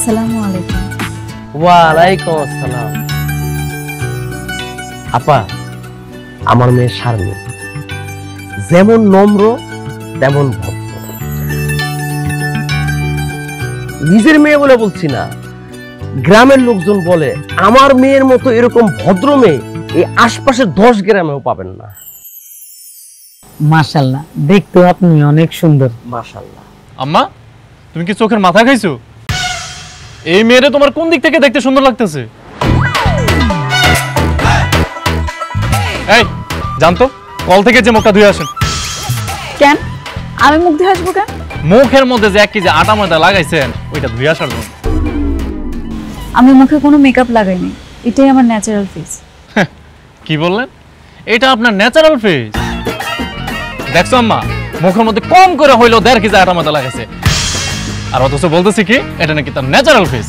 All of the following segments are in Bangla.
আসসালামু আলাইকুম। ওয়ালাইকুম আসসালাম। আপা, আমার মেয়ে শারমিন যেমন নম্র তেমন ভদ্র। নিজের মেয়ে বলে বলছি না, গ্রামের লোকজন বলে আমার মেয়ের মতো এরকম ভদ্র মেয়ে এই আশপাশের 10 গ্রামেও পাবেন না। মাশাআল্লাহ, দেখতে আপনি অনেক সুন্দর। মাশাআল্লাহ। আম্মা, তুমি কি চোখের মাথা খাইছো? এই মেয়েরে তোমার কোন দিক থেকে দেখতে সুন্দর লাগতেছে? এই জানতো, কল থেকে যে মুখটা ধুয়ে আসেন। কেন আমি মুখ ধুয়ে আসবো কেন? মুখের মধ্যে যে 1 কেজি আটা ময়দা লাগাইছেন ওইটা ধুয়ে আসার জন্য। আমি মুখে কোনো মেকআপ লাগাইনি, এটাই আমার ন্যাচারাল ফেস। কি বললেন? এটা আপনার ন্যাচারাল ফেস? দেখছো আম্মা, মুখের মধ্যে কম করে হইলো 1.5 কেজি আটা ময়দা লাগাইছে, আর অথচ বলতেছি কি এটা নাকি তার ন্যাচারাল ফেস।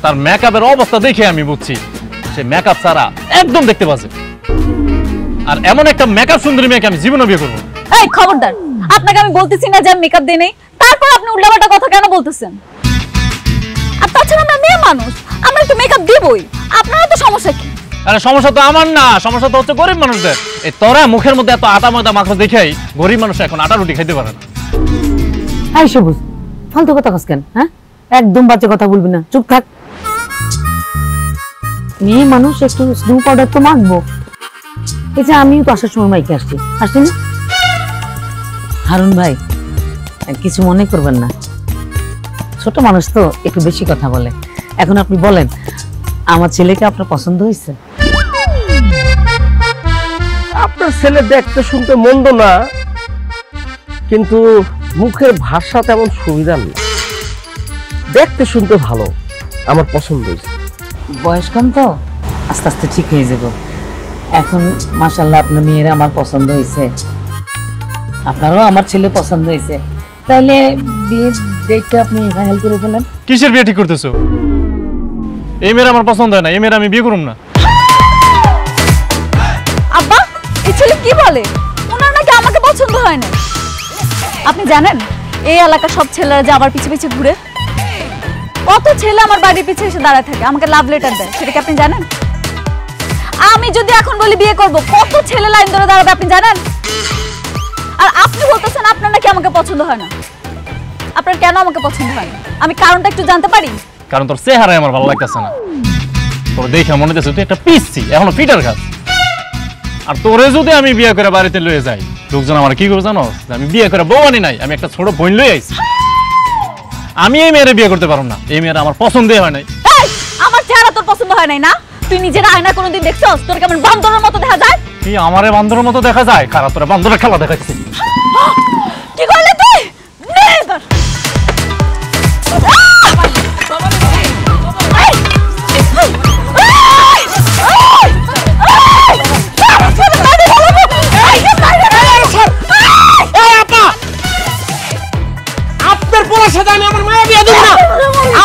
তার মেকআপের অবস্থা দেখে আমি বুঝছি সে মেকআপ ছাড়া একদম দেখতে পাচ্ছে। আর এমন একটা মেকআপ সুন্দরী মেয়েকে আমি জীবনে বিয়ে করবো। এই খবরদার, আপনাকে আমি বলতেছি না যে আমি মেকআপ দেই নাই, তারপর আপনি উল্টাপাল্টা কথা কেন বলতেছেন? আর তাছাড়া আমরা মেয়ে মানুষ, আমরা একটু মেকআপ দিবই, আপনারা তো সমস্যা কি? আরে সমস্যা তো আমার না, সমস্যা তো হচ্ছে গরিব মানুষদের। এই তোরা মুখের মধ্যে এত আটা ময়দা মাখো দেখেই গরিব মানুষ এখন আটা রুটি খাইতে পারে না। এই সবুজ, ফালতু কথা কস কেন? হ্যাঁ, একদম বাজে কথা বলবি না, চুপ থাক। মেয়ে মানুষ, একটু স্নো পাউডার তো মাখবো। এই যে আমিও তো আসার সময় মাইকে আসছি না? হারুন ভাই, কিছু মনে করবেন না, ছোট মানুষ তো একটু বেশি কথা বলে। এখন আপনি বলেন, আমার ছেলেকে আপনার পছন্দ হয়েছে? আপনার ছেলে দেখতে শুনতে মন্দ না, কিন্তু মুখের ভাষা তেমন সুবিধার না। দেখতে শুনতে ভালো, আমার পছন্দ হয়েছে। বয়স কম তো, আস্তে আস্তে ঠিক হয়ে যাব। এখন মাশাআল্লাহ আপনার মেয়েরা আমার পছন্দ হয়েছে, আপনারও আমার ছেলে পছন্দ হয়েছে, তাইলে বিয়ের ডেটটা আপনি ফাইনাল করে ফেলেন। কিসের বিয়ে ঠিক করতেছো? এই মেয়ের আমার পছন্দ হয় না, এই মেয়ের আমি বিয়ে করব না। আব্বা, এই ছেলে কি বলে? ওনার নাকি আমাকে পছন্দ হয় না। আপনি জানেন এই এলাকার সব ছেলেরা যে আমার পিছে পিছে ঘুরে? কত ছেলে আমার বাড়ির পিছে এসে দাঁড়ায় থাকে, আমাকে লাভ লেটার দেয়, সেটা কি আপনি জানেন? আমি যদি এখন বলি বিয়ে করব, কত ছেলে লাইন ধরে দাঁড়াবে আপনি জানেন? আর আপনি বলতেছেন আপনার নাকি আমাকে পছন্দ হয় না। আপনার কেন আমাকে পছন্দ হয় না? আমি কারণটা একটু জানতে পারি? কারণ তোর চেহারাই আমার ভালো লাগতেছে না। তোর দেখে মনে হচ্ছে তুই একটা পিচ্ছি, এখনো ফিটার গাছ। আর তোরে যদি আমি বিয়ে করে বাড়িতে লয়ে যাই, লোকজন আমার কি করবে জানো? আমি বিয়ে করে বউ আনি নাই, আমি একটা ছোট বোন লয়ে আইছি। আমি এই মেয়েরে বিয়ে করতে পারবো না, এই মেয়েরা আমার পছন্দই হয় নাই। আমার চেহারা তোর পছন্দ হয় নাই না? তুই নিজের আয়না কোনোদিন দেখছস? তোর কেমন বান্দরের মতো দেখা যায়? কি আমারে বান্দরের মতো দেখা যায়? খারাপ, তোরা বান্দরের খেলা দেখাচ্ছি। কি করলি তুই? নে এবার। আপনার পোলার সাথে আমি আমার মায়া বিয়ে দেব না।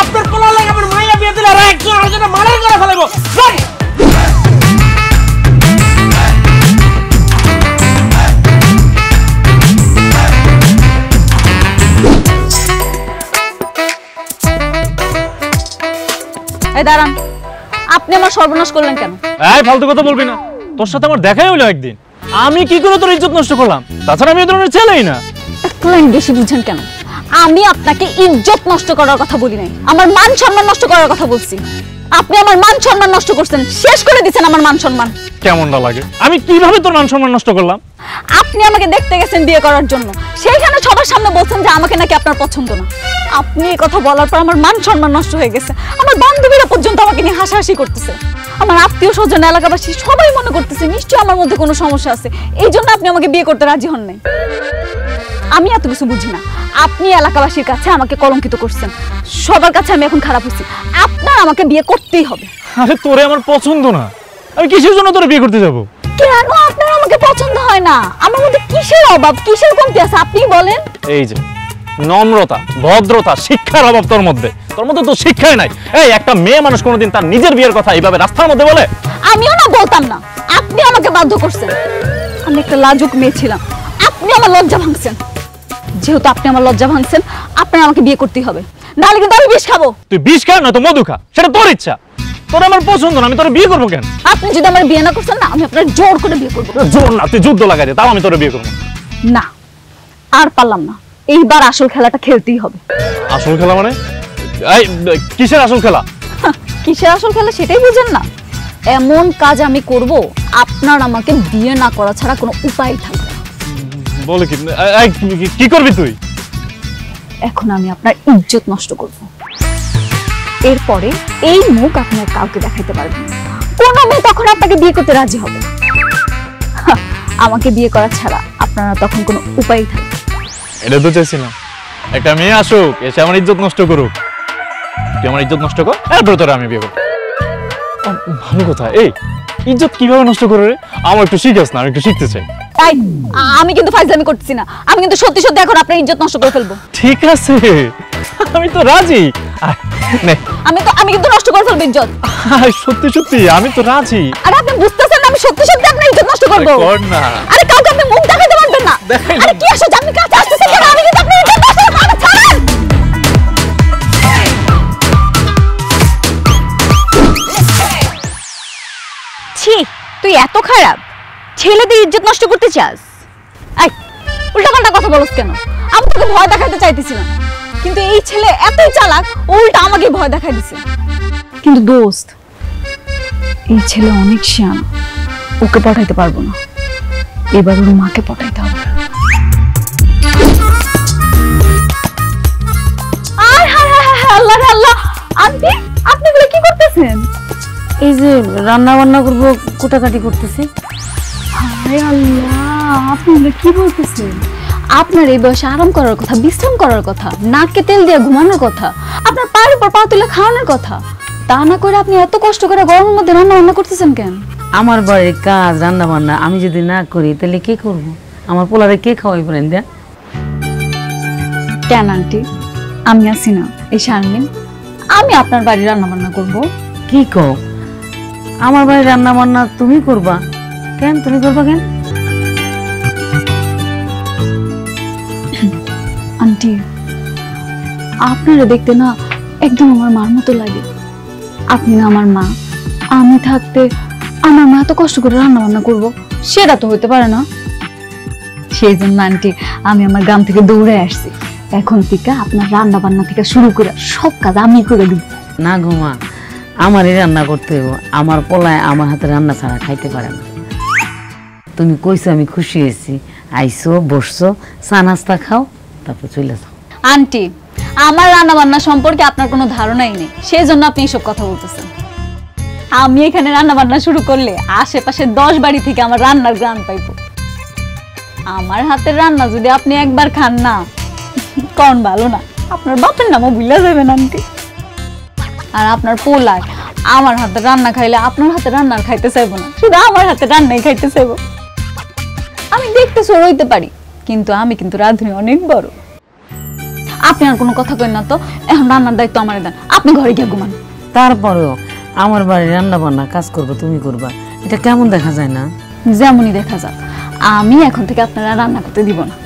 আপনার পোলার লাগে আমার মায়া বিয়ে দিলে আর একজন আরেকজনের মারাই করে ফেলবো। এই দাঁড়ান, আপনি আমার সর্বনাশ করলেন কেন? এই ফালতু কথা বলবি না, তোর সাথে আমার দেখাই হলো একদিন। আমি কি করে তোর ইজ্জত নষ্ট করলাম? তাছাড়া আমি এই ধরনের ছেলেই না। একটু বেশি বুঝছেন কেন? আমি আপনাকে ইজ্জত নষ্ট করার কথা বলি নাই, আমার মান সম্মান নষ্ট করার কথা বলছি। আপনি আমার মান সম্মান নষ্ট করছেন, শেষ করে দিচ্ছেন আমার মান সম্মান। কেমনটা লাগে? আমি কিভাবে তোর মান সম্মান নষ্ট করলাম? আপনি আমাকে দেখতে গেছেন বিয়ে করার জন্য, সেইখানে সবার সামনে বলছেন যে আমাকে নাকি আপনার পছন্দ না। আপনি এই কথা বলার পর আমার মান সম্মান নষ্ট হয়ে গেছে। আমার বান্ধবীরা পর্যন্ত আমাকে নিয়ে হাসাহাসি করতেছে, আমার আত্মীয় স্বজন, এলাকাবাসী সবাই মনে করতেছে নিশ্চয়ই আমার মধ্যে কোনো সমস্যা আছে, এই জন্য আপনি আমাকে বিয়ে করতে রাজি হন নাই। আমি এত কিছু বুঝি না, আপনি এলাকাবাসীর কাছে আমাকে কলঙ্কিত করছেন, সবার কাছে আমি এখন খারাপ হচ্ছি। আপনার আমাকে বিয়ে করতেই হবে। আরে তোরে আমার পছন্দ না, আমি কিসের জন্য তোরে বিয়ে করতে যাব? কেন আপনার আমাকে পছন্দ হয় না? আমার মধ্যে কিসের অভাব, কিসের কমতি আছে আপনি বলেন? এই যে নম্রতা, ভদ্রতা, শিক্ষার অভাব তোর মধ্যে। তোর মধ্যে তো শিক্ষাই নাই। এই একটা মেয়ে মানুষ কোনোদিন তার নিজের বিয়ের কথা এইভাবে রাস্তার মধ্যে বলে? আমিও না বলতাম না, আপনি আমাকে বাধ্য করছেন। আমি একটা লাজুক মেয়ে ছিলাম, আপনি আমার লজ্জা ভাঙছেন। যেহেতু আপনি আমার লজ্জা ভাঙছেন, আপনার আমাকে বিয়ে করতেই হবে। নাহলে কিন্তু আমি বিষ খাবো। তুই বিষ খা না তো মধু খা, সেটা তোর ইচ্ছা। তোর আমার পছন্দ না, আমি তোর বিয়ে করবো কেন? আপনি যদি আমার বিয়ে না করছেন না, আমি আপনার জোর করে বিয়ে করবো। জোর না, তুই যুদ্ধ লাগাই দে, তাও আমি তোর বিয়ে করবো না, আর পারলাম না, এইবার আসল খেলাটা খেলতেই হবে। আসল খেলা মানে? এই কিসের আসল খেলা? কিসের আসল খেলা সেটাই বুঝেন না? এমন কাজ আমি করব আপনার আমাকে বিয়ে না করা ছাড়া কোনো উপায় থাকবে না। বলে কি? কি করবি তুই? এখন আমি আপনার ইজ্জত নষ্ট করব। এরপরে এই মুখ আপনি আর কাউকে দেখাইতে পারবেন না। কোনো মেয়ে তখন আপনাকে বিয়ে করতে রাজি হবে না। আমাকে বিয়ে করা ছাড়া আপনারা তখন কোনো উপায় থাকবে না। এটা তো চাইছি না। একটা মেয়ে আসুক, এসে আমার ইজ্জত নষ্ট করুক। তুই আমার ইজ্জত নষ্ট কর, এরপরে তোরা আমি বিয়ে করব। ভালো কথা। এই ইজ্জত কিভাবে নষ্ট করে রে? আমার একটু শিখাস না, আমি একটু শিখতে চাই। এই, আমি কিন্তু ফাইজলামি করতেছি না, আমি কিন্তু সত্যি সত্যি এখন আপনার ইজ্জত নষ্ট করে ফেলবো। ঠিক আছে, আমি তো রাজি। আয়, নে। আমি কিন্তু নষ্ট করে ফেলবো ইজ্জত। সত্যি সত্যি আমি তো রাজি। আরে আপনি বুঝতেছেন না আমি সত্যি সত্যি আপনার ইজ্জত নষ্ট করব। কর না। আরে কাউকে আপনি মুখ দেখাতে পারবেন না। দেখাইলাম। আরে কি আসো আপনি কাছে আসতেছেন কেন? আমি কিন্তু আপনার ইজ্জত নষ্ট করব। আরে ছাড়েন। ছি, তুই এত খারাপ? ছেলেদের ইজ্জত নষ্ট করতে চাস? এই উল্টাপাল্টা কথা বলছ কেন? আমি তোকে ভয় দেখাতে চাইতেছিলাম, কিন্তু এই ছেলে এতই চালাক, উল্টা আমাকে ভয় দেখাই দিছে। কিন্তু দোস্ত, এই ছেলে অনেক শিয়ান, ওকে পটাইতে পারবো না। এবার ওর মাকে পটাইতে হবে। আল্লাহ রে আল্লাহ, আন্টি আপনি এগুলো কি করতেছেন? এই যে রান্না বান্না করবো, কুটাকাটি করতেছি। হায় আল্লাহ, আপনি এগুলো কি বলতেছেন? আপনার এই বয়সে আরাম করার কথা, বিশ্রাম করার কথা, নাকে তেল দিয়ে ঘুমানোর কথা, আপনার পায়ের উপর পা তুলে খাওয়ানোর কথা, তা না করে আপনি এত কষ্ট করে গরমের মধ্যে রান্না বান্না করতেছেন কেন? আমার বাড়ির কাজ রান্না বান্না আমি যদি না করি তাহলে কে করবো? আমার পোলারে কে খাওয়াই বলেন দেন? কেন আন্টি, আমি আছি না, এই শারমিন, আমি আপনার বাড়ি রান্না বান্না করবো। কি কও? আমার বাড়ির রান্না বান্না তুমি করবা কেন? তুমি করবা কেন? আন্টি, আপনারা দেখতে না একদম আমার মার মতো লাগে। আপনি না আমার মা, আমি থাকতে আমার মা এত কষ্ট করে রান্না বান্না করবো, সেটা তো হতে পারে না। সেই জন্য আন্টি আমি আমার গ্রাম থেকে দৌড়ে আসছি। এখন থেকে আপনার রান্না বান্না থেকে শুরু করে সব কাজ আমি করে দিব। না গো মা, আমারই রান্না করতে হইব। আমার পোলায় আমার হাতে রান্না ছাড়া খাইতে পারে না। তুমি কইছো, আমি খুশি হয়েছি। আইসো, বসছো, চা নাস্তা খাও, তারপর চলে যাও। আন্টি, আমার রান্না বান্না সম্পর্কে আপনার কোনো ধারণাই নেই, সেই জন্য আপনি এইসব কথা বলতেছেন। আমি এখানে রান্না বান্না শুরু করলে আশেপাশে 10 বাড়ি থেকে আমার রান্নার গ্রান পাইবো। আমার হাতের রান্না যদি আপনি একবার খান না, কোন ভালো না, আপনার বাপের নামও ভুলে যাবেন আন্টি। আর আপনার পোলায় আমার হাতে রান্না খাইলে আপনার হাতে রান্নার খাইতে চাইবো না, শুধু আমার হাতে রান্নাই খাইতে চাইবো। আমি দেখতে ছোট হইতে পারি, কিন্তু আমি কিন্তু রাঁধুনি অনেক বড়। আপনি আর কোনো কথা কইন না তো, এখন রান্নার দায়িত্ব আমারে দেন, আপনি ঘরে গিয়ে ঘুমান। তারপরেও আমার বাড়ির রান্না বান্না কাজ করবো, তুমি করবা, এটা কেমন দেখা যায় না? যেমনই দেখা যাক, আমি এখন থেকে আপনারা রান্না করতে দিব না।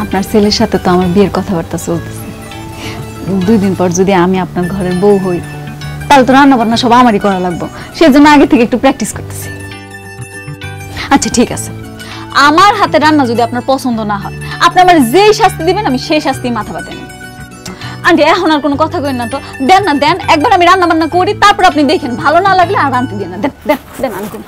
আপনার ছেলের সাথে তো আমার বিয়ের কথাবার্তা চলতেছে। 2 দিন পর যদি আমি আপনার ঘরের বউ হই, তাহলে তো রান্না বান্না সব আমারই করা লাগবে। সেজন্য আগে থেকে একটু প্র্যাকটিস করতেছি। আচ্ছা ঠিক আছে, আমার হাতে রান্না যদি আপনার পছন্দ না হয়, আপনি আমার যেই শাস্তি দিবেন আমি সেই শাস্তি মাথা ব্যথা নেব। আন্টি এখন আর কোনো কথা কইন না তো, দেন না দেন, একবার আমি রান্না বান্না করি, তারপর আপনি দেখেন, ভালো না লাগলে আর রান্তি দিয়ে না, দেন দেন দেন আমি করি।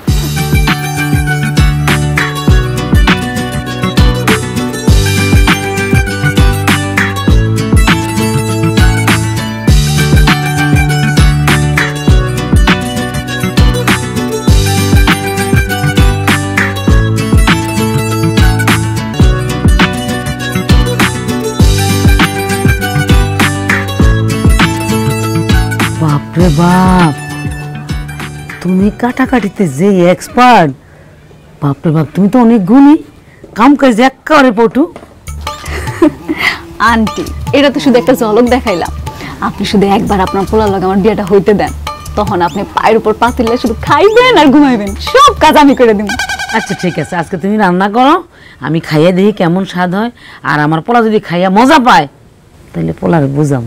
বাপরে বাপ, তুমি কাটাকাটিতে যে এক্সপার্ট! বাপরে বাপ, তুমি তো অনেক গুণী, কাম কাজ একেবারে পটু। আন্টি এটা তো শুধু একটা ঝলক দেখাইলাম, আপনি শুধু একবার আপনার পোলার লগে আমার বিয়েটা হইতে দেন, তখন আপনি পায়ের উপর পা তুললে শুধু খাইবেন আর ঘুমাইবেন, সব কাজ আমি করে দিব। আচ্ছা ঠিক আছে, আজকে তুমি রান্না করো, আমি খাইয়ে দেখি কেমন স্বাদ হয়, আর আমার পোলা যদি খাইয়া মজা পায় তাহলে পোলারে বুঝাম।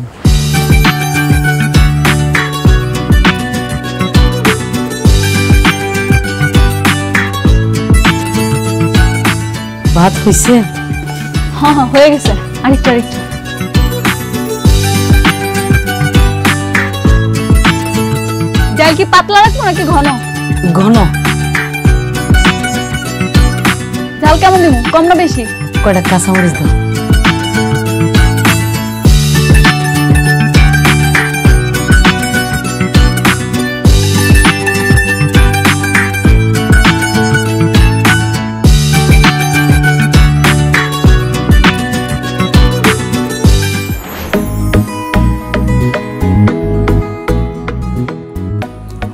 ভাত হইছে? হ্যাঁ হ্যাঁ হয়ে গেছে, আরেকটা আরেকটা। ডাল কি পাতলা রাখবো নাকি ঘন? ঘন। ঝাল কেমন দিব, কম না বেশি? কয়টা কাঁচামরিচ দাও।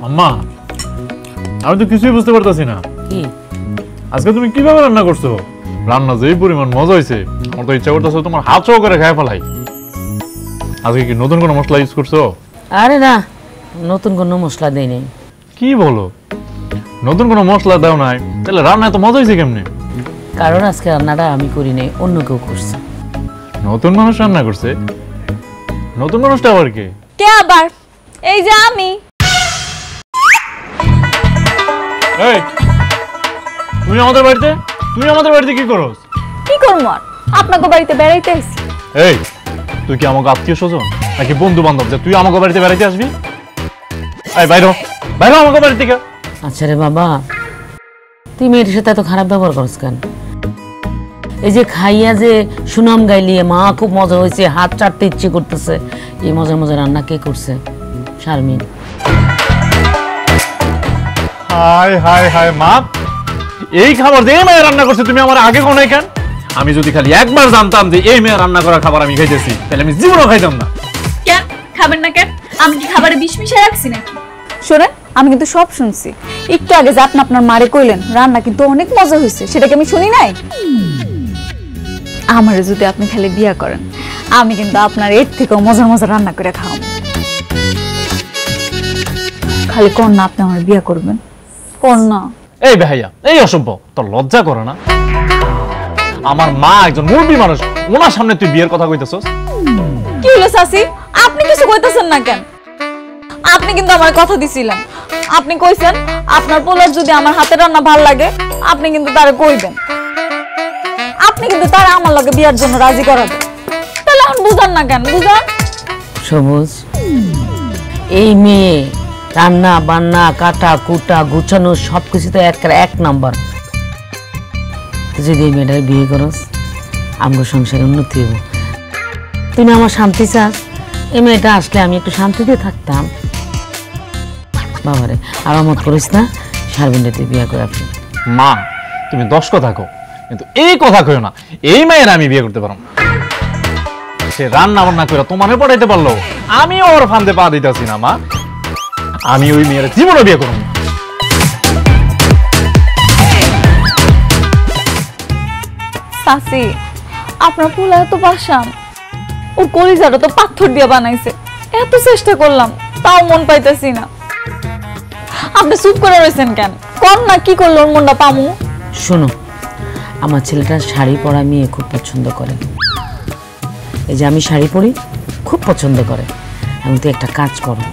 আম্মা, আমি তো কিছুই বুঝতে পারতাছি না, কি আজকে তুমি কিভাবে রান্না করছো? রান্না যেই পরিমাণ মজা হয়েছে, আমার তো ইচ্ছা করতেছে তোমার হাত সহ করে খাই ফেলাই। আজকে কি নতুন কোনো মশলা ইউজ করছো? আরে না, নতুন কোনো মশলা দেই নাই। কি বলো, নতুন কোনো মশলা দাও নাই? তাহলে রান্না এত মজা হয়েছে কেমনে? কারণ আজকে রান্নাটা আমি করি নাই, অন্য কেউ করছে। নতুন মানুষ রান্না করছে? নতুন মানুষটা আবার কে? কে আবার? এই যে আমি। এই, তুমি আমাদের বাড়িতে কি করো? কি করবো আর, আপনাকে বাড়িতে বেড়াইতে আইছি। এই, তুই কি আমাকে আত্মীয় স্বজন নাকি বন্ধু বান্ধব যে তুই আমাকে বাড়িতে বেড়াইতে আসবি? এই বাইরো আমাকে বাড়ি থেকে। আচ্ছা রে বাবা, তুই মেয়েটির সাথে এত খারাপ ব্যবহার করছ কেন? এই যে খাইয়া যে সুনাম গাইলিয়ে মা খুব মজা হয়েছে, হাত চাটতে ইচ্ছে করতেছে, এই মজার মজার রান্না কে করছে? শারমিন। হাই হাই হাই মা, এই খাবার যে এই মেয়ে রান্না করছে তুমি আমার আগে কোন কেন? আমি যদি খালি একবার জানতাম যে এই মেয়ে রান্না করা খাবার আমি খাইতেছি, তাহলে আমি জীবনও খাইতাম না। কেন খাবেন না কেন? আমি কি খাবারে বিষ মিশিয়ে রাখছি নাকি? শোনেন, আমি কিন্তু সব শুনছি। একটু আগে যে আপনি আপনার মারে কইলেন রান্না কিন্তু অনেক মজা হয়েছে, সেটাকে আমি শুনি নাই? আমারে যদি আপনি খালি বিয়া করেন, আমি কিন্তু আপনার এর থেকেও মজার মজার রান্না করে খাওয়াবো। খালি কোন না আপনি আমার বিয়া করবেন, কোন না? এই ভাইয়া, এই অসভ্য, তোর লজ্জা করে না? আমার মা একজন মুরব্বী মানুষ, ওনার সামনে তুই বিয়ের কথা কইতেছস? কি হলো চাচি, আপনি কিছু কইতেছেন না কেন? আপনি কিন্তু আমার কথা দিছিলেন, আপনি কইছেন আপনার পোলার যদি আমার হাতের রান্না ভাল লাগে আপনি কিন্তু তারে কইবেন, আপনি কিন্তু তারা আমার লগে বিয়ার জন্য রাজি করাবেন। তাহলে এখন বুঝান না কেন? বুঝান। সবুজ, এই মেয়ে রান্না বান্না কাটা কুটা গুছানো সবকিছুতে এক নাম্বার। যদি এই মেয়েটাকে বিয়ে করস, আমগো সংসারে উন্নতি হইব। তুই না আমার শান্তি চাস? এই মেয়েটা আসলে আমি একটু শান্তিতে থাকতাম। বাবারে আর আমত করিস না, শারমিনটা তুই বিয়ে করে আপনি। মা, তুমি 10 কথা কও, কিন্তু এই কথা কইও না এই মেয়ের আমি বিয়ে করতে পারব না। সে রান্না বান্না করে তোমারে পড়াইতে পারলো, আমি ওর ফান্দে পা দিতেছি না মা। আমি ওই মেয়ের জীবনে বিয়ে করব না। চাচি, আপনার পোলা এত পাষাণ, ওর কলিজাটা তো পাথর দিয়ে বানাইছে। এত চেষ্টা করলাম তাও মন পাইতেছি না। আপনি চুপ করে রয়েছেন কেন? কোন না কি করলো ওর মনটা পামু? শোনো, আমার ছেলেটা শাড়ি পরা মেয়ে খুব পছন্দ করে। এই যে আমি শাড়ি পরি, খুব পছন্দ করে। আমি তো একটা কাজ করো,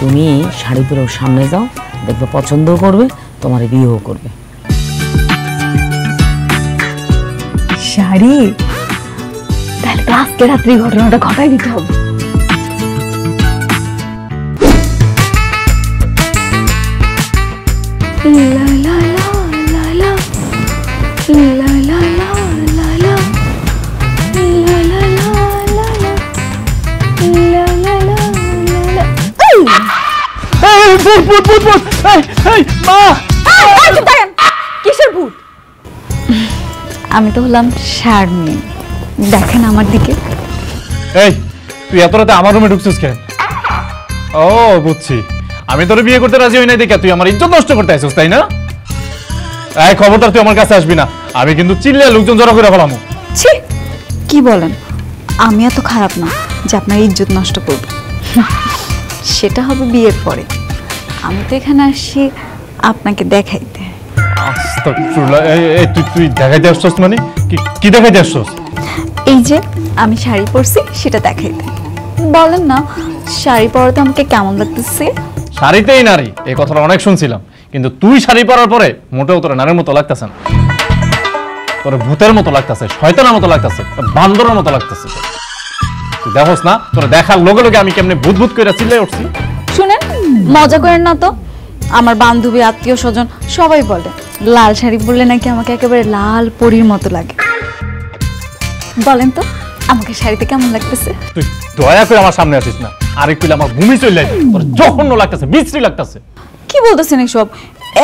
তুমি শাড়ি পরে ওর সামনে যাও, দেখবে পছন্দও করবে, তোমার বিয়েও করবে। শাড়ি? তাহলে তো আজকে রাত্রি ঘটনাটা ঘটাই দিতে হবে। কিসের ভূত? আমি তো হলাম শারমিন, দেখেন আমার দিকে। এই, তুই এত রাতে আমার রুমে ঢুকছিস কেন? ও বুঝছি, আমি তোর বিয়ে করতে রাজি হই নাই দেখে তুই আমার ইজ্জত নষ্ট করতে আসছিস, তাই না? এই খবরদার তুই আমার কাছে আসবি না, আমি কিন্তু চিল্লিয়ে লোকজন জড়ো করে ফেলাম। ছি, কি বলেন? আমি এত খারাপ না যে আপনার ইজ্জত নষ্ট করব। সেটা হবে বিয়ের পরে। আমি তো এখানে আসি আপনাকে দেখাইতে। আস্তাগফিরুল্লাহ, তুই দেখাইতে আসছস মানে কি দেখাইতে আসছস? এই যে আমি শাড়ি পরছি সেটা দেখাইতে। বলেন না শাড়ি পরাতে আমাকে কেমন লাগতেছে? শাড়িতেই নারী এই কথাটা অনেক শুনছিলাম, কিন্তু তুই শাড়ি পরার পরে মোটেও তোর নারীর মতো লাগতেছে না। তোর ভূতের মতো লাগতেছে, শয়তানের মতো লাগতেছে, বান্দরের মতো লাগতেছে। তুই দেখোস না তোর দেখার লগে লগে আমি কেমনে ভূত ভূত করে চিল্লাই উঠছি। শুনেন, মজা করেন না তো। আমার বান্ধবী, আত্মীয় স্বজন সবাই বলে লাল শাড়ি পরলে নাকি আমাকে একেবারে লাল পরীর মতো লাগে। বলেন তো আমাকে শাড়িতে কেমন লাগতেছে? তুই দয়া করে আমার সামনে আসিস না, আর একটু আমার ভূমি চলে যাবে। তোর জঘন্য লাগতেছে, বিশ্রী লাগতেছে। কি বলতেছেন এসব?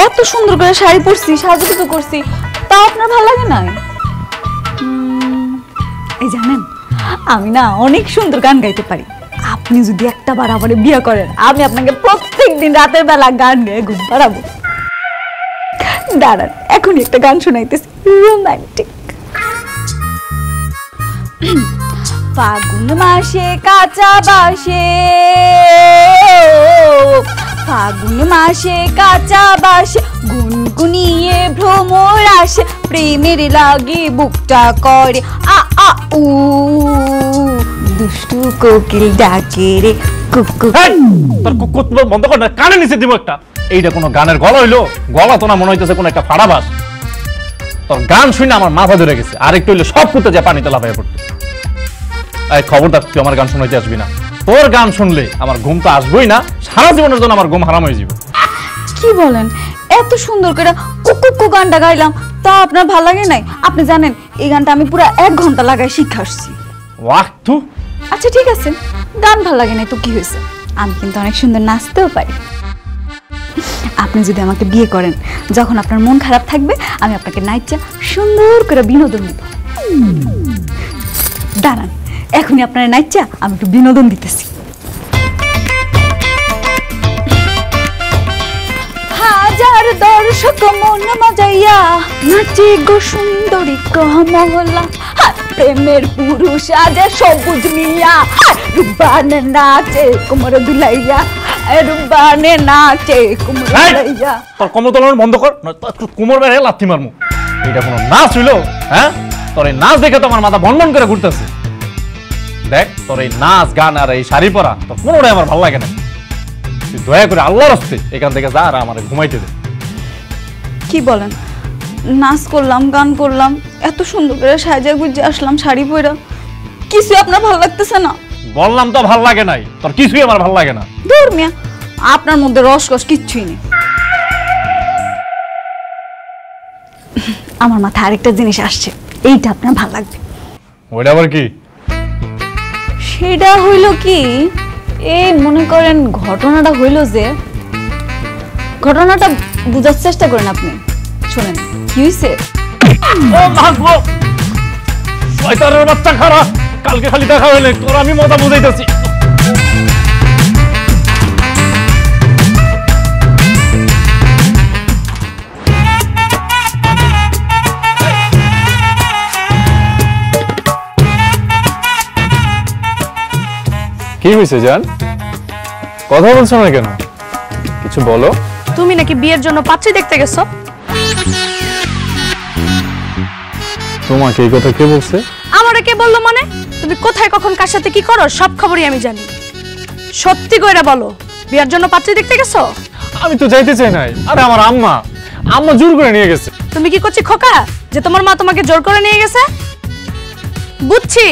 এত সুন্দর করে শাড়ি পরছি, সাজুগুজু করছি, তাও আপনার ভালো লাগে না? এই জানেন আমি না অনেক সুন্দর গান গাইতে পারি। আপনি যদি একটা বার আমারে বিয়ে করেন, আমি আপনাকে প্রত্যেকদিন রাতের বেলা গান গেয়ে ঘুম পাড়াবো। দাঁড়ান এখনই একটা গান শোনাইতেছি, রোমান্টিক। ফাগুন মাসে কাঁচা বাসে, ফাগুন মাসে কাঁচা বাসে, গুনগুনিয়ে ভ্রমর আসে, প্রেমের লাগে বুকটা করে আ আ উ, দুষ্টু কোকিল ডাকে রে কুকু। তোর কুকুর বন্ধ কর না, কানে নিচে দিব একটা। এইটা কোনো গানের গলা হইলো? গলা তো না, মনে হইতেছে কোনো একটা ফাড়াবাস। তোর গান শুনে আমার মাথা ধরে গেছে, আর একটু হইলে সব কুতে যায় পানিতে লাফাইয়া পড়তো। এই খবরদার তুই আমার গান শুনাইতে আসবি না। তোর গান শুনলে আমার ঘুম তো আসবেই না, সারা জীবনের জন্য আমার ঘুম হারাম হয়ে যাবে। কি বলেন? এত সুন্দর করে কুকু গানটা গাইলাম, তা আপনার ভালো লাগে নাই? আপনি জানেন এই গানটা আমি পুরো 1 ঘন্টা লাগাই শিখে আসছি। ওয়াহ তু। আচ্ছা ঠিক আছে, গান ভালো লাগে নাই তো কি হয়েছে, আমি কিন্তু অনেক সুন্দর নাচতেও পারি। আপনি যদি আমাকে বিয়ে করেন, যখন আপনার মন খারাপ থাকবে আমি আপনাকে নাইচা সুন্দর করে বিনোদন দেব। দাঁড়ান এখনই আপনার নাইচা আমি একটু বিনোদন দিতেছি। হাজার দর্শক মন মজাইয়া নাচে গো সুন্দরী কমলা, প্রেমের পুরুষ আজে সবুজ মিয়া, রুবানে নাচে কোমর দুলাইয়া, রুবানে নাচে কোমর দুলাইয়া। তোর কোমর তোলানো বন্ধ কর, কোমর বেড়ে লাথি মারমু। এটা কোনো নাচ হইলো? হ্যাঁ, তোর এই নাচ দেখে তো আমার মাথা ভনভন করে ঘুরতেছে। দেখ তোর এই নাচ গান আর এই শাড়ি পরা তোর কোনোটাই আমার ভালো লাগে না। তুই দয়া করে আল্লাহর হস্তে এখান থেকে যা, আর আমার ঘুমাইতে দে। কি বলেন? নাচ করলাম, গান করলাম, এত সুন্দর করে সাজা গুজে আসলাম শাড়ি পরা, কিছু আপনার ভালো লাগতেছে না? বললাম তো ভাল লাগে নাই, তোর কিছুই আমার ভাল লাগে না। দূর মিয়া, আপনার মধ্যে রস কিচ্ছুই নেই। আমার মাথায় আরেকটা জিনিস আসছে, এইটা আপনার ভালো লাগবে। ওইটা আবার কি? সেটা হইল কি, এই মনে করেন ঘটনাটা হইল যে, ঘটনাটা বুঝার চেষ্টা করেন আপনি, শোনেন কি হইছে। ও ভাগবো শয়তানের বাচ্চা খারাপ, কালকে খালি দেখা হইলে তোর আমি মজা বুঝাইতেছি। কি হয়েছে জান, কথা বলছো না কেন? কিছু বলো। তুমি নাকি বিয়ের জন্য পাত্রী দেখতে গেছো? তোমাকে এই কথা কে বলছে? আমারে কে বললো মানে? তুমি কোথায় কখন কার সাথে কি করো সব খবরই আমি জানি। সত্যি কইরা বলো, বিয়ের জন্য পাত্রী দেখতে গেছো? আমি তো যাইতে চাই নাই। আরে আমার আম্মা জোর করে নিয়ে গেছে। তুমি কি করছি খোকা যে তোমার মা তোমাকে জোর করে নিয়ে গেছে? বুঝছি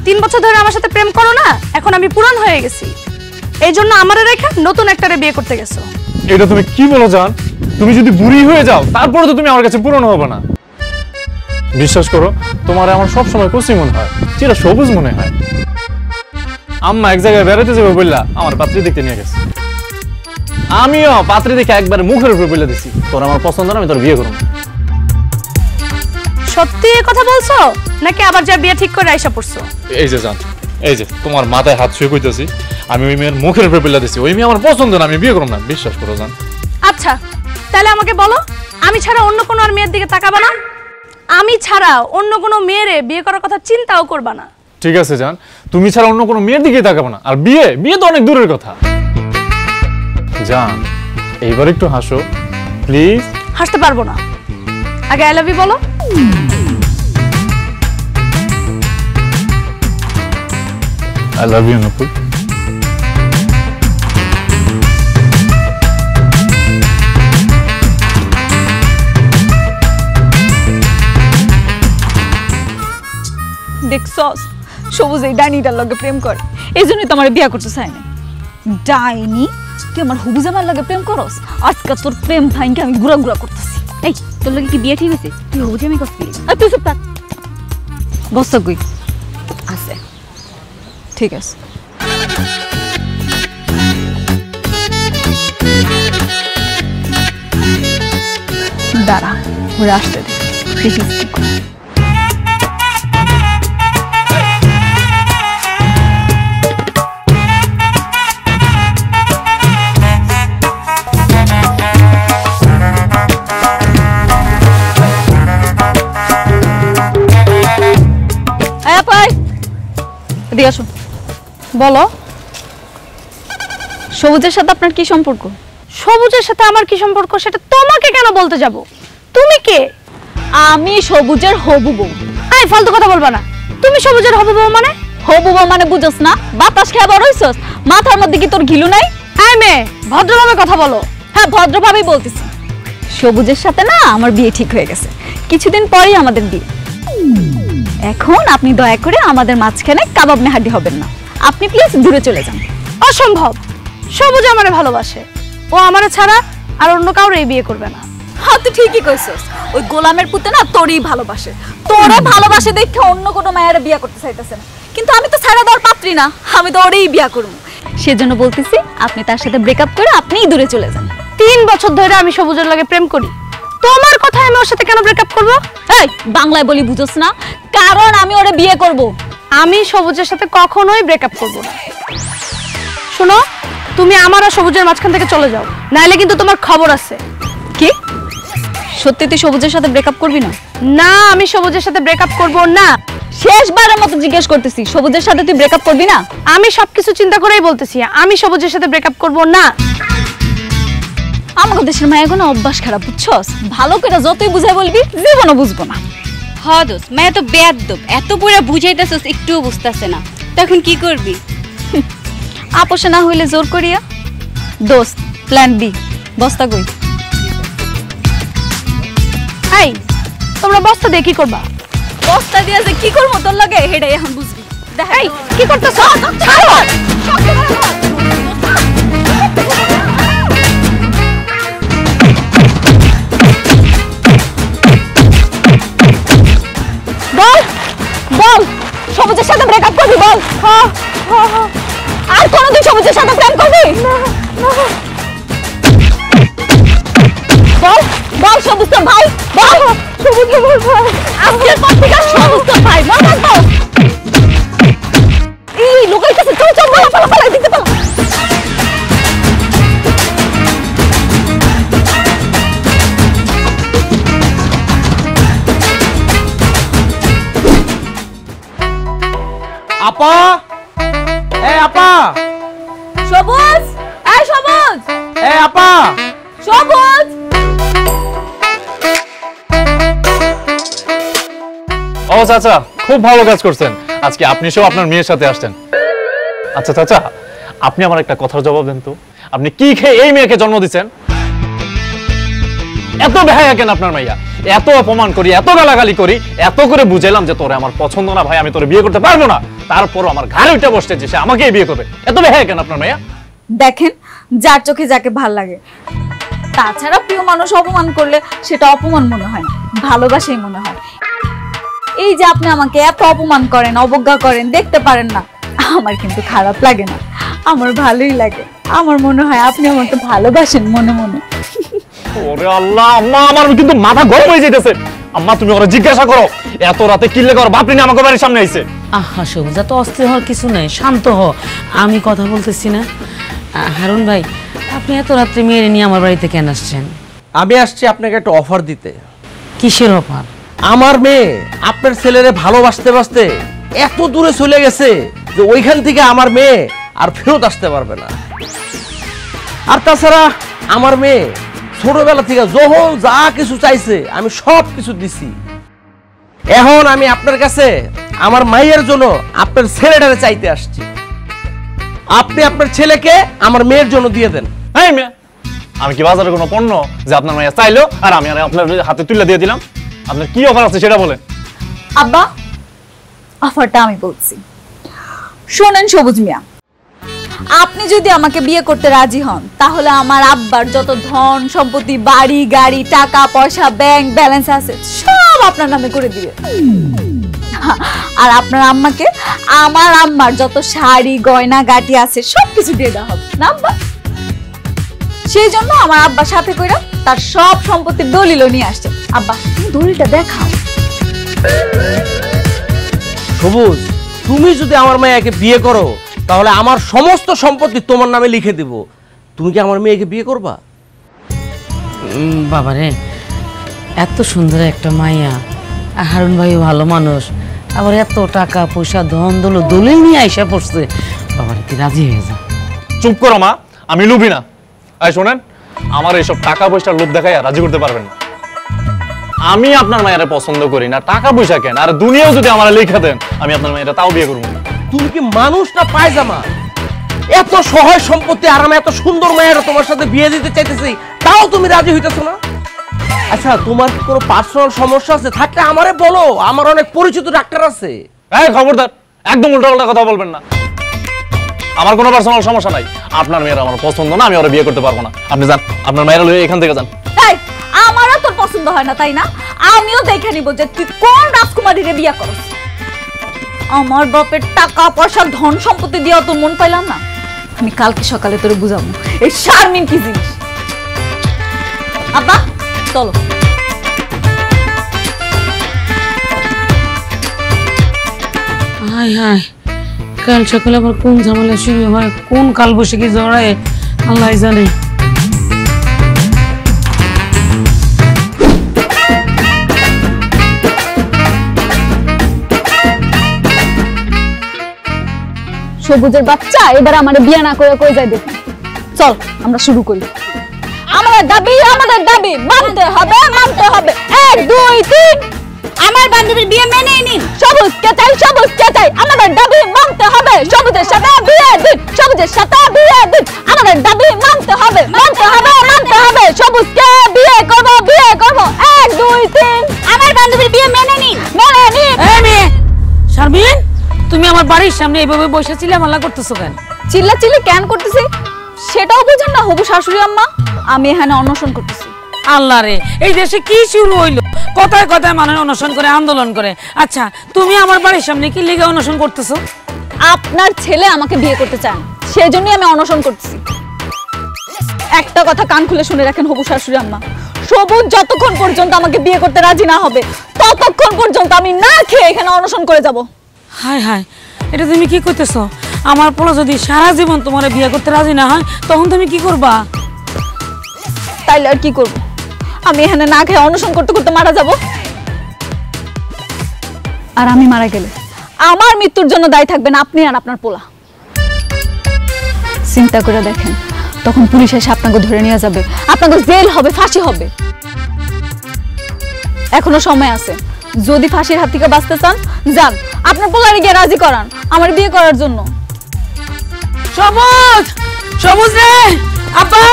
3 বছর ধরে আমার সাথে প্রেম করো না, এখন আমি পুরান হয়ে গেছি, এই জন্য আমারে রেখে নতুন একটারে বিয়ে করতে গেছো। এটা তুমি কি বলো জান? তুমি যদি বুড়ি হয়ে যাও তারপরে তো তুমি আমার কাছে পুরনো হবে না। বিশ্বাস করো, তোমার আমার সব সময় কচি মনে হয়, চিরা সবুজ মনে হয়। আম্মা এক জায়গায় বেড়াতে যাবে বললা আমার পাত্রী দেখতে নিয়ে গেছে। আমিও পাত্রী দেখে একবারে মুখের উপরে বলে দিছি, তোর আমার পছন্দ না, আমি তোর বিয়ে করব। সত্যি এই কথা বলছো নাকি আবার যা বিয়ে ঠিক করে আইসা পড়ছো? এই যে জান, এই যে তোমার মাথায় হাত ছুঁয়ে কইতেছি, আমি ওই মেয়ের মুখের উপরে বলে দিছি ওই মেয়ে আমার পছন্দ না, আমি বিয়ে করব না। বিশ্বাস করো জান। আচ্ছা তাহলে আমাকে বলো, আমি ছাড়া অন্য কোনো আর মেয়ের দিকে তাকাবা না? আমি ছাড়া অন্য কোনো মেয়েরে বিয়ে করার কথা চিন্তাও করবা না? ঠিক আছে জান, তুমি ছাড়া অন্য কোনো মেয়ের দিকে তাকাবো না। আর বিয়ে বিয়ে তো অনেক দূরের কথা। জান এইবার একটু হাসো প্লিজ। হাসতে পারবো না, আগে আই লাভ ইউ বলো। আই লাভ ইউ নূপুর। দেখছস সবুজ এই ডাইনিটার লগে প্রেম করে, এই জন্যই তো আমার বিয়া করতে চাই না। ডাইনি, তুই আমার হুবু জামার লগে প্রেম করস, আজকে তোর প্রেম ভাইকে আমি গুড়া গুড়া করতেছি। এই তোর লগে কি বিয়ে ঠিক হয়েছে? তুই হবু জামাই করছিলি? আর তুই চুপ থাক। বস্তা কই আছে। ঠিক আছে। দাঁড়া, ওরা আসতে দে, দেখিস কি করে। আসুন। বলো, সবুজের সাথে আপনার কি সম্পর্ক? সবুজের সাথে আমার কি সম্পর্ক সেটা তোমাকে কেন বলতে যাব? তুমি কে? আমি সবুজের হবু বউ। এই ফালতু কথা বলবা না। তুমি সবুজের হবু বউ মানে? হবু বউ মানে বুঝছ না? বাতাস খেয়ে বড় হইছস, মাথার মধ্যে কি তোর ঘিলু নাই? এই মেয়ে, ভদ্রভাবে কথা বলো। হ্যাঁ, ভদ্রভাবেই বলতেছি। সবুজের সাথে না আমার বিয়ে ঠিক হয়ে গেছে, কিছুদিন পরেই আমাদের বিয়ে। এখন আপনি দয়া করে আমাদের মাঝখানে কাবাব মেহাদি হবেন না, আপনি প্লিজ দূরে চলে যান। অসম্ভব, সবুজ আমারে ভালোবাসে, ও আমারে ছাড়া আর অন্য কাউরে বিয়ে করবে না। হ্যাঁ, তুই ঠিকই কইছস, ওই গোলামের পুতে না তোরই ভালোবাসে, তোরে ভালোবাসে দেখে অন্য কোনো মায়ের বিয়ে করতে চাইতেছে না। কিন্তু আমি তো ছাড়া দেওয়ার পাত্রী না, আমি তো ওরেই বিয়ে করব। সেজন্য বলতেছি আপনি তার সাথে ব্রেকআপ করে আপনিই দূরে চলে যান। 3 বছর ধরে আমি সবুজের লগে প্রেম করি, তোমার কথায় আমি ওর সাথে কেন ব্রেকআপ করব? এই বাংলায় বলি বুঝছস না? কারণ আমি ওরে বিয়ে করব। আমি সবুজের সাথে কখনোই ব্রেকআপ করব না। শোনো, তুমি আমার আর সবুজের মাঝখান থেকে চলে যাও, নাইলে কিন্তু তোমার খবর আছে। কি সত্যি তুই সবুজের সাথে ব্রেকআপ করবি না? না, আমি সবুজের সাথে ব্রেকআপ করব না। শেষবারের মতো জিজ্ঞেস করতেছি, সবুজের সাথে তুই ব্রেকআপ করবি না? আমি সবকিছু চিন্তা করেই বলতেছি, আমি সবুজের সাথে ব্রেকআপ করব না। আমাদের দেশের মায়ের কোনো অভ্যাস খারাপ, বুঝছস? ভালো করে যতই বুঝাই বলবি জীবনও বুঝবো না। হ দোস্ত, মায়া তো বেয়াদব, এত পুরা বুঝাইতেছস একটুও বুঝতাছে না, তখন কি করবি? আপোষে না হইলে জোর করিয়া। দোস্ত, প্ল্যান বি, বস্তা কই? এই, তোমরা বস্তা দিয়ে কি করবা? বস্তা দিয়া যে কি করবো তোর লাগে হেডাই এখন বুঝবি। এই, কি করতেছ? বল বল, সবুজের সাথে ব্রেকআপ করবি? বল। আর কোনোদিন সবুজের সাথে প্রেম করবি? বল বল, সবুজ তোর ভাই। বল, সবুজ তোর ভাই। আজকের পর থেকে সবুজ তোর ভাই, মনে রাখবো। এই লুকাইতেছে, চল চল, পালা পালা পালা, দিতে পালা। আপা, এ আপা, সবুজ, এই সবুজ, এ আপা, সবুজ। ও চাচা, খুব ভালো কাজ করছেন, আজকে আপনি সব আপনার মেয়ের সাথে আসছেন। আচ্ছা চাচা, আপনি আমার একটা কথার জবাব দেন তো, আপনি কি খেয়ে এই মেয়েকে জন্ম দিচ্ছেন? এত বেহায়া কেন আপনার মাইয়া? এত অপমান করি, এত গালাগালি করি, এত করে বুঝাইলাম যে তোরে আমার পছন্দ না ভাই, আমি তোরে বিয়ে করতে পারবো না, তারপরও আমার ঘাড়ে উঠে বসছে যে সে আমাকেই বিয়ে করবে। এত বেহায়া কেন আপনার মাইয়া? দেখেন, যার চোখে যাকে ভাল লাগে। তাছাড়া প্রিয় মানুষ অপমান করলে সেটা অপমান মনে হয় না, ভালোবাসাই মনে হয়। এই যে আপনি আমাকে এত অপমান করেন, অবজ্ঞা করেন, দেখতে পারেন না, আমার কিন্তু খারাপ লাগে না, আমার ভালোই লাগে। আমার মনে হয় আপনি আমাকে ভালোবাসেন মনে মনে। ওরে আল্লাহ, আম্মা আমার কিন্তু মাথা গরম হয়ে যাইতেছে। আম্মা তুমি ওরা জিজ্ঞাসা করো এত রাতে কি লেগে ওর বাপরি না আমাকে বাড়ির সামনে আইছে। আহা সবুজ, এত অস্থির হওয়ার কিছু নাই, শান্ত হ, আমি কথা বলতেছি না। হারুন ভাই, আপনি এত রাত্রে মেয়ে নিয়ে আমার বাড়িতে কেন আসছেন? আমি আসছি আপনাকে একটা অফার দিতে। কিসের অফার? আমার মেয়ে আপনার ছেলেরে ভালোবাসতে বাসতে এত দূরে চলে গেছে যে ওইখান থেকে আমার মেয়ে আর ফেরত আসতে পারবে না। আর তাছাড়া আমার মেয়ে ছোটবেলা থেকে যখন যা কিছু চাইছে আমি সব কিছু দিছি। এখন আমি আপনার কাছে আমার মায়ের জন্য আপনার ছেলেটারে চাইতে আসছি। আপনি আপনার ছেলেকে আমার মেয়ের জন্য দিয়ে দেন। হ্যাঁ মেয়ে, আমি কি বাজারে কোনো পণ্য যে আপনার মাইয়া চাইলো আর আমি আপনার হাতে তুলে দিয়ে দিলাম? আপনার কি অফার আছে সেটা বলেন। আব্বা, অফারটা আমি বলছি, শোনেন সবুজ মিয়া, আপনি যদি আমাকে বিয়ে করতে রাজি হন তাহলে আমার আব্বার যত ধন সম্পত্তি, বাড়ি গাড়ি, টাকা পয়সা, ব্যাংক ব্যালেন্স আছে সব আপনার নামে করে দিবে। আর আপনার আম্মাকে আমার আম্মার যত শাড়ি গয়না গাটি আছে সবকিছু দিয়ে দেওয়া হবে না আব্বা? সেই জন্য আমার আব্বার সাথে কইরা তার সব সম্পত্তির দলিলও নিয়ে আসছে। আব্বা, তুমি দলিলটা দেখাও। সবুজ, তুমি যদি আমার মেয়েকে বিয়ে করো তাহলে আমার সমস্ত সম্পত্তি তোমার নামে লিখে দেব। তুমি কি আমার মেয়েকে বিয়ে করবা? বাবারে, এত সুন্দর একটা মাইয়া, হারুন ভাই ভালো মানুষ, আবার এত টাকা পয়সা ধন দলিল নিয়ে আইসা পড়ছে, বাবারে তুই রাজি হয়ে যা। চুপ করো মা, আমি লুবি না। এই শোনেন, আমার এইসব টাকা পয়সার লোভ দেখায় রাজি করতে পারবেন না। আমি আপনার মায়ের পছন্দ করি না, টাকা পয়সা কেন, আর দুনিয়াও যদি আমার লেখা দেন আমি আপনার মায়ের তাও বিয়ে করবো না। তুমি কি মানুষ না পায়জামা? এত সহায় সম্পত্তি আর আমি এত সুন্দর মেয়ের তোমার সাথে বিয়ে দিতে চাইতেছি, তাও তুমি রাজি হইতেছো না? আচ্ছা, তোমার কি কোনো পার্সোনাল সমস্যা আছে? থাকলে আমারে বলো, আমার অনেক পরিচিত ডাক্তার আছে। এই খবরদার, একদম উল্টাপাল্টা কথা বলবেন না। আমার কোনো পার্সোনাল সমস্যা নাই, আপনার মেয়ের আমার পছন্দ না, আমি ওরা বিয়ে করতে পারবো না। আপনি যান, আপনার মেয়েরা লয়ে এখান থেকে যান। তাই আমারও তোর পছন্দ হয় না, তাই না? আমিও দেখে নিব যে তুই কোন রাজকুমারীরে বিয়ে করস। আমার বাপের টাকা পয়সা ধন সম্পত্তি দিয়ে তোর মন পাইলাম না। আমি কালকে সকালে তোরে বুঝাবো এই শারমিন কি জিনিস। আব্বা চলো। হায় হায়, কাল সকালে আবার কোন ঝামেলা শুরু হয়, কোন কাল বৈশাখী জড়ায়, আল্লাহ জানে। সবুজের বাচ্চা এবার আমার বিয়ে না করে কই যায় দেখি। চল আমরা শুরু করি। আমাদের দাবি মানতে হবে, মানতে হবে। 1 2 3। আমার বান্ধবীর বিয়ে মেনে নিন। সবুজ কে চাই, আমাদের দাবি মানতে হবে। সবুজের সাথে বিয়ে দিন, সবুজের সাথে বিয়ে দিন। আমাদের দাবি মানতে হবে, মানতে হবে, মানতে হবে। সবুজকে বিয়ে করব। 1 2 3। আমার বান্ধবীর বিয়ে মেনে নিন। মেনে নিন। এই মেয়ে শারমিন, তুমি আমার বাড়ির সামনে এইভাবে বসে চিল্লাপাল্লা করতেছো কেন? চিল্লাচিল্লি কেন করতেছি সেটাও বুঝেন না হবু শাশুড়ি আম্মা? আমি এখানে অনশন করতেছি। আল্লাহ রে, এই দেশে কি শুরু হইলো? কথায় কথায় মানুষ অনশন করে, আন্দোলন করে। আচ্ছা, তুমি আমার বাড়ির সামনে কি লিগে অনশন করতেছো? আপনার ছেলে আমাকে বিয়ে করতে চান, সেই জন্যই আমি অনশন করতেছি। একটা কথা কান খুলে শুনে রাখেন হবু শাশুড়ি আম্মা, সবুজ যতক্ষণ পর্যন্ত আমাকে বিয়ে করতে রাজি না হবে ততক্ষণ পর্যন্ত আমি না খেয়ে এখানে অনশন করে যাব। হায় হায়, এটা তুমি কি করতেছো? আমার পোলা যদি সারা জীবন তোমার বিয়ে করতে রাজি না হয় তখন তুমি কি করবা? তাইলে আর কি করব? আমি এখানে না খেয়ে অনশন করতে করতে মারা যাব। আর আমি মারা গেলে আমার মৃত্যুর জন্য দায়ী থাকবেন আপনি আর আপনার পোলা। চিন্তা করে দেখেন, তখন পুলিশ এসে আপনাকে ধরে নিয়ে যাবে, আপনাকে জেল হবে, ফাঁসি হবে। এখনো সময় আছে, যদি ফাঁসির হাত থেকে বাঁচতে চান যান, আপনার পোলারে গিয়ে রাজি করান আমার বিয়ে করার জন্য। সবুজ, সবুজ রে, আপা,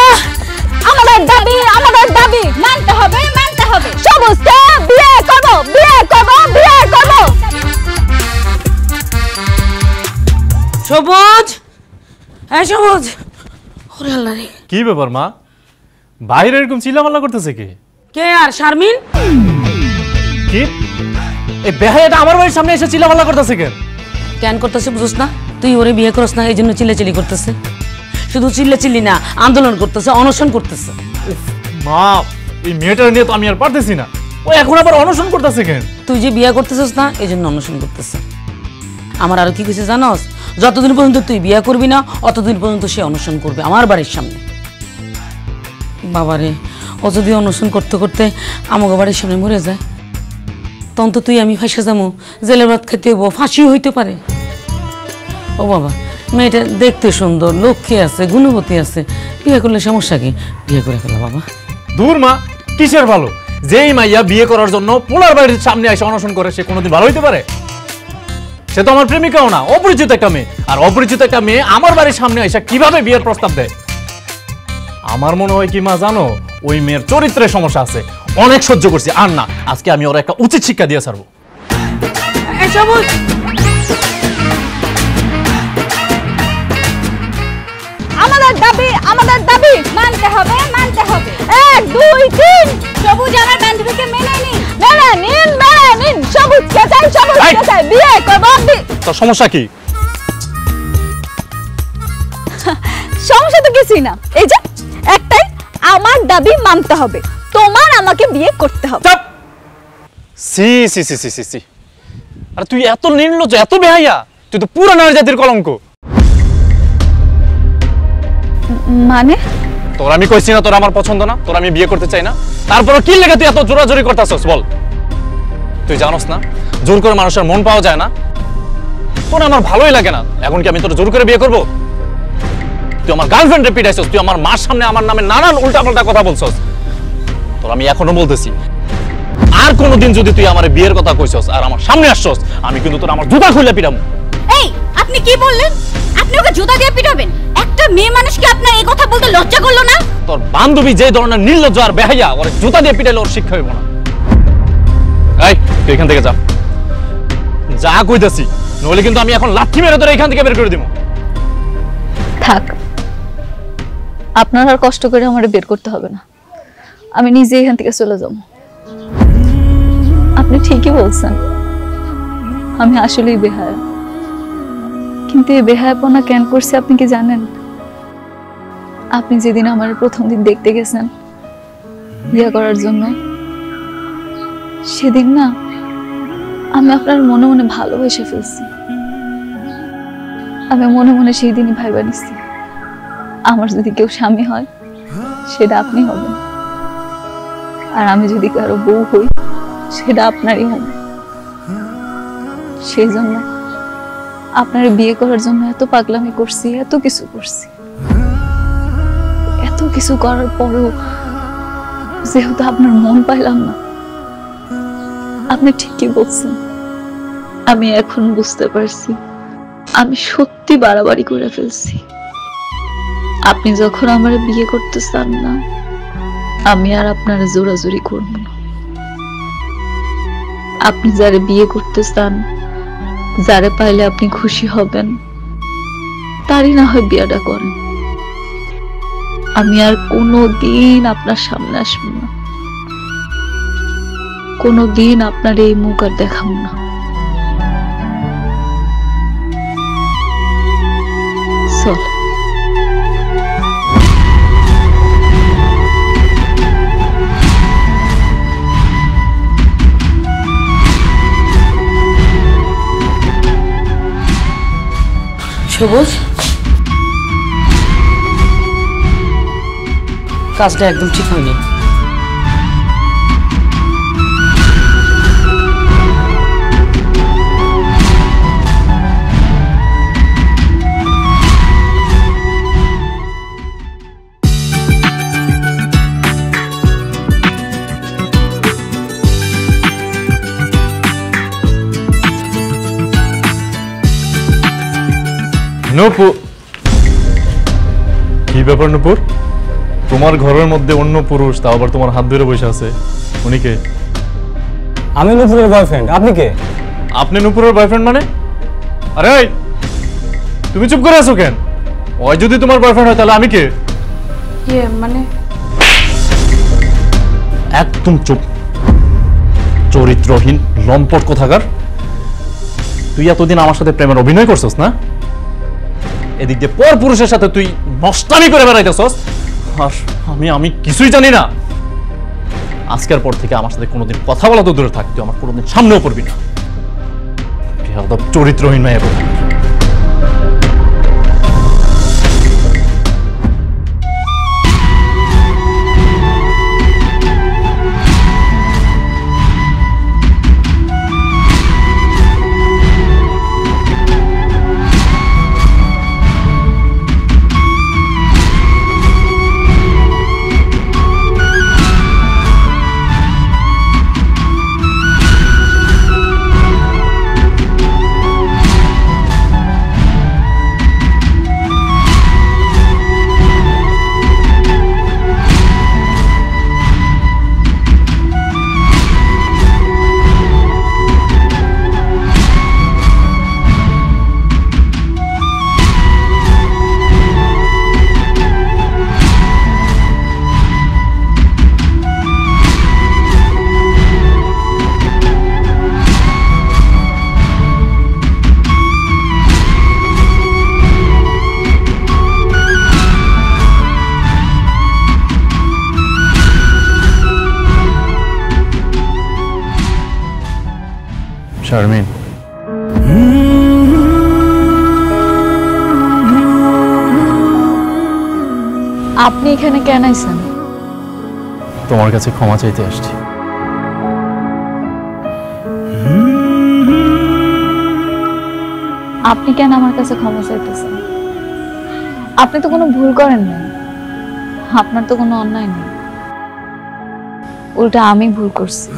আমাদের দাবি মানতে হবে, মানতে হবে। সবুজকে বিয়ে করব। সবুজ, হ্যাঁ সবুজ। ওরে আল্লাহ রে, কি ব্যাপার মা, বাইরে এরকম চিল্লাপাল্লা করতেছে কে? কে আর শারমিন? কি এই বেহায়াটা আমার বাড়ির সামনে এসে চিল্লাপাল্লা করতেছে কেন? কেন করতেছে বুঝছ না? তুই ওরে বিয়ে করস না, এই জন্য চিল্লাচিল্লি করতেছে। শুধু চিল্লাচিল্লি না, আন্দোলন করতেছে, অনশন করতেছে। মা, এই মেয়েটার নিয়ে তো আমি আর পারতেছি না, ও এখন আবার অনশন করতেছে কেন? তুই যে বিয়ে করতেছিস না, এই জন্য অনশন করতেছে। আমার আরো কি কইছে জানোস? যতদিন পর্যন্ত তুই বিয়ে করবি না অতদিন পর্যন্ত সে অনশন করবে আমার বাড়ির সামনে। বাবারে, ও যদি অনশন করতে করতে আমাকে বাড়ির সামনে মরে যায় তখন তো তুই আমি ফাঁসে যাবো, জেলের ভাত খেতে হইব, ফাঁসিও হইতে পারে। ও বাবা, মেয়েটা দেখতে সুন্দর, লক্ষ্মী আছে, গুণবতী আছে, বিয়ে করলে সমস্যা কি? বিয়ে করে ফেলা বাবা। দূর মা, কিসের ভালো? যেই মাইয়া বিয়ে করার জন্য পোলার বাড়ির সামনে এসে অনশন করে সে কোনোদিন ভালো হইতে পারে? সে তো আমার প্রেমিকাও না, অপরিচিত একটা মেয়ে। আর অপরিচিত একটা মেয়ে আমার বাড়ির সামনে এসে কিভাবে বিয়ের প্রস্তাব দেয়? আমার মনে হয় কি মা জানো, ওই মেয়ের চরিত্রের সমস্যা আছে। অনেক সহ্য করছি, আর না, আজকে আমি ওর একটা উচিত শিক্ষা দিয়ে ছাড়বো। সবুজ, আমাদের দাবি মানতে হবে, মানতে হবে। 1 2 3 সবুজ আমার বান্ধবীকে মেনে নি। মেনে নিন সবুজ চেঁচাই বিয়ে করব। তোর সমস্যা কি? সমস্যা তো কিছুই না, এই যে একটাই, আমার দাবি মানতে হবে, তোমার আমাকে বিয়ে করতে হবে। চাপ! সি সি সি সি সি সি, আরে তুই এত নির্লজ্জ, এত বেহাইয়া, তুই তো পুরো নারী জাতির কলঙ্ক। মানে তোর আমি কইছি না তোর আমার পছন্দ না, তোর আমি বিয়ে করতে চাই না, তারপরে কি লেগে তুই এত জোরাজোরি করতেছস বল? তুই জানোস না জোর করে মানুষের মন পাওয়া যায় না? তোর আমার ভালোই লাগে না, এখন কি আমি তোর জোর করে বিয়ে করব? তুই আমার গার্লফ্রেন্ডে পিটাইছস, তুই আমার মার সামনে আমার নামে নানান উল্টাপাল্টা কথা বলছস। তোর আমি এখনো বলতেছি, আর কোনোদিন যদি তুই আমার বিয়ের কথা কইছস আর আমার সামনে আসছস, আমি কিন্তু তোর আমার জুতা খুলে পিটাবো। এই আপনি কি বললেন? আপনি ওকে জুতা দিয়ে পিটাবেন? একটা মেয়ে মানুষকে আপনার এই কথা বলতে লজ্জা করলো না? তোর বান্ধবী যে ধরনের নির্লজ্জ আর বেহাইয়া, ওর জুতা দিয়ে পিটাইলে ওর শিক্ষা হইব না। এই তুই এখান থেকে যা, যা কইতাছি, নইলে কিন্তু আমি এখন লাঠি মেরে তোর এখান থেকে বের করে দিব। থাক, আপনার আর কষ্ট করে আমার বের করতে হবে না, আমি নিজে এখান থেকে চলে যাব। আপনি ঠিকই বলছেন, আমি আসলেই বেহায়া, কিন্তু এই বেহায়াপনা কেন করছি আপনি কি জানেন? আপনি যেদিন আমার প্রথম দিন দেখতে গেছেন বিয়ে করার জন্য, সেদিন না আমি আপনার মনে মনে ভালোবেসে ফেলছি। আমি মনে মনে সেই দিনই ভাইবা নিছি, আমার যদি কেউ স্বামী হয় সেটা আপনি হবেন, আর আমি যদি কারো বউ হই সেটা আপনারই হবে। সেই জন্য আপনার বিয়ে করার জন্য এত পাগলামি করছি, এত কিছু করছি, এত কিছু করার পরেও যেহেতু আপনার মন পাইলাম না, আপনি ঠিকই বলছেন, আমি এখন বুঝতে পারছি আমি সত্যি বাড়াবাড়ি করে ফেলছি। আপনি যখন আমার বিয়ে করতে চান না, আমি আর আপনার জোরাজুরি করব না। আপনি যারে বিয়ে করতে চান, যারে পাইলে আপনি খুশি হবেন, তারই না হয় বিয়েটা করেন। আমি আর কোনোদিন আপনার সামনে আসব না, কোনোদিন আপনার এই মুখ আর দেখাবো না। চল। সবুজ, কাজটা একদম ঠিক হয়নি। নূপুর, কি ব্যাপার নূপুর? তোমার ঘরের মধ্যে অন্য পুরুষ, তাও আবার তোমার হাত ধরে বসে আছে, উনি কে? আমি নূপুরের বয়ফ্রেন্ড। আপনি কে? আপনি নূপুরের বয়ফ্রেন্ড মানে? আরে তুমি চুপ করে আছো কেন? ওই যদি তোমার বয়ফ্রেন্ড হয় তাহলে আমি কে? মানে একদম চুপ, চরিত্রহীন লম্পট কোথাকার। তুই এতদিন আমার সাথে প্রেমের অভিনয় করছস না? এদিক দিয়ে পর পুরুষের সাথে তুই নষ্টামি করে বেড়াইতেছস, আর আমি কিছুই জানি না। আজকের পর থেকে আমার সাথে কোনোদিন কথা বলা তো দূরে থাক, তুই আমার কোনোদিন সামনেও পড়বি না। চরিত্রহীন মেয়ে কোথায়। শারমিন, আপনি এখানে কেন আইছেন? তোমার কাছে ক্ষমা চাইতে আসছি। আপনি কেন আমার কাছে ক্ষমা চাইতেছেন? আপনি তো কোনো ভুল করেন না, আপনার তো কোনো অন্যায় নেই। উল্টা আমি ভুল করছি,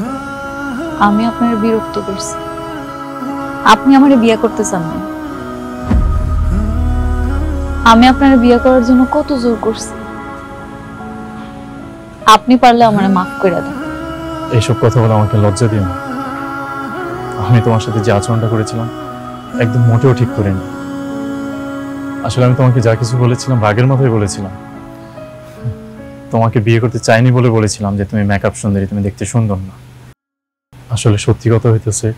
আমি আপনার বিরক্ত করছি। আপনি আমারে বিয়ে করতে চান না, আমি আপনার বিয়ে করার জন্য কত জোর করছি। আপনি পারলে আমারে মাফ করে দেন। এইসব কথা বলে আমাকে লজ্জা দিও না। আমি তোমার সাথে যে আচরণটা করেছিলাম একদম মোটেও ঠিক করিনি। আসলে আমি তোমাকে যা কিছু বলেছিলাম রাগের মাথায় বলেছিলাম। তোমাকে বিয়ে করতে চাইনি বলে বলেছিলাম যে তুমি মেকআপ সুন্দরী, তুমি দেখতে সুন্দর না। আসলে সত্যি কথা হইতেছে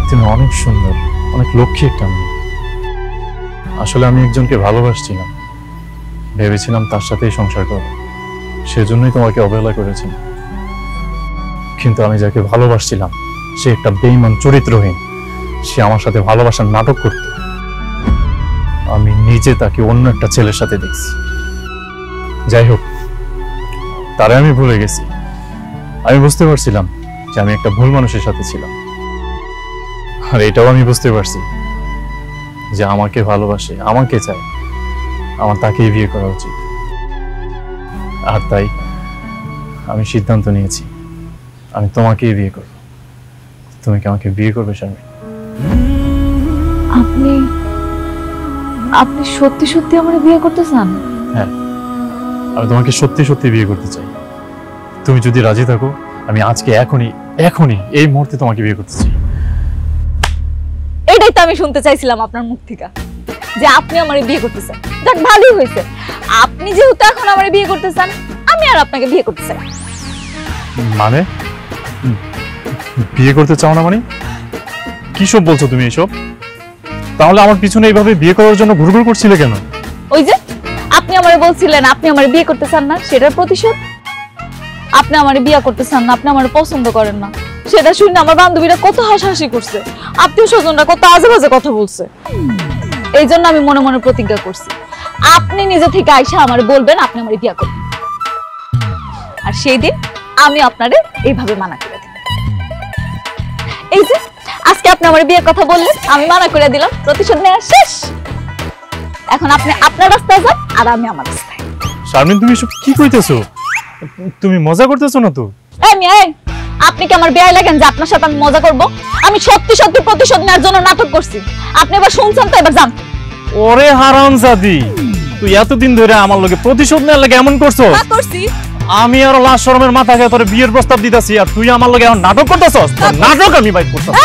তুমি অনেক সুন্দর, অনেক লক্ষ্মী একটা মেয়ে। আসলে আমি একজনকে ভালোবাসছিলাম, ভেবেছিলাম তার সাথেই সংসার করব, সেজন্যই তোমাকে অবহেলা করেছিলাম। কিন্তু আমি যাকে ভালোবাসছিলাম সে একটা বেঈমান, চরিত্রহীন। সে আমার সাথে ভালোবাসার নাটক করত। আমি নিজে তাকে অন্য একটা ছেলের সাথে দেখছি। যাই হোক, তারে আমি ভুলে গেছি। আমি বুঝতে পারছিলাম যে আমি একটা ভুল মানুষের সাথে ছিলাম। আর এটাও আমি বুঝতে পারছি যে আমাকে ভালোবাসে, আমাকে চায়, আমার তাকেই বিয়ে করা উচিত। আর তাই আমি সিদ্ধান্ত নিয়েছি আমি তোমাকেই বিয়ে করব। তুমি কি আমাকে বিয়ে করবে শারমিন? আপনি আপনি সত্যি সত্যি আমারে বিয়ে করতে চান? হ্যাঁ, আমি তোমাকে সত্যি সত্যি বিয়ে করতে চাই। তুমি যদি রাজি থাকো আমি আজকে এখনই এই মুহূর্তে তোমাকে বিয়ে করতে চাই। এটাই তো আমি শুনতে চাইছিলাম আপনার মুখ থেকে, যে আপনি আমারে বিয়ে করতে চান। যাক, ভালোই হয়েছে। আপনি যেহেতু এখন আমারে বিয়ে করতে চান, আমি আর আপনাকে বিয়ে করতে চাই। মানে বিয়ে করতে চাও না মানে? কি সব বলছো তুমি এসব? তাহলে আমার পিছনে এইভাবে বিয়ে করার জন্য ঘুরঘুর করছিলে কেন? ওই যে আপনি আমারে বলছিলেন আপনি আমারে বিয়ে করতে চান না, সেটার প্রতিশোধ। আপনি আমারে বিয়ে করতে চান না, আপনি আমারে পছন্দ করেন না, সেটা শুনে আমার বান্ধবীরা কত হাসাহাসি করছে, আত্মীয় স্বজনরা কত আজে বাজে কথা বলছে। এই জন্য আমি মনে মনে প্রতিজ্ঞা করছি আপনি নিজে থেকে আইসা আমারে বলবেন আপনি আমারে বিয়ে করবেন। আর সেই দিন আমি আপনারে এইভাবে মানা করে দিব। এই যে আজকে আপনি আমার বিয়ের কথা বললেন, আমি মানা করে দিলাম, প্রতিশোধ নেওয়া শেষ। এখন আপনি আপনার রাস্তায় যান আর আমি আমার রাস্তায়। শারমিন, তুমি এসব কি কইতেছো? তুমি মজা করতেছো না তো? আপনি কি আমার বিয়ে লাগেন যে আপনার সাথে আমি মজা করব? আমি সত্যি সত্যি প্রতিশোধ নেওয়ার জন্য নাটক করছি। আপনি এবার শুনছেন তো, এবার যান। ওরে হারামজাদি, তুই এতদিন ধরে আমার লগে প্রতিশোধ নেওয়ার লাগে এমন করছো? করছি। আমি আর লাশ শরমের মাথা খেয়ে তোর বিয়ের প্রস্তাব দিতেছি আর তুই আমার লগে এখন নাটক করতেছস। নাটক আমি বাইক করতেছি।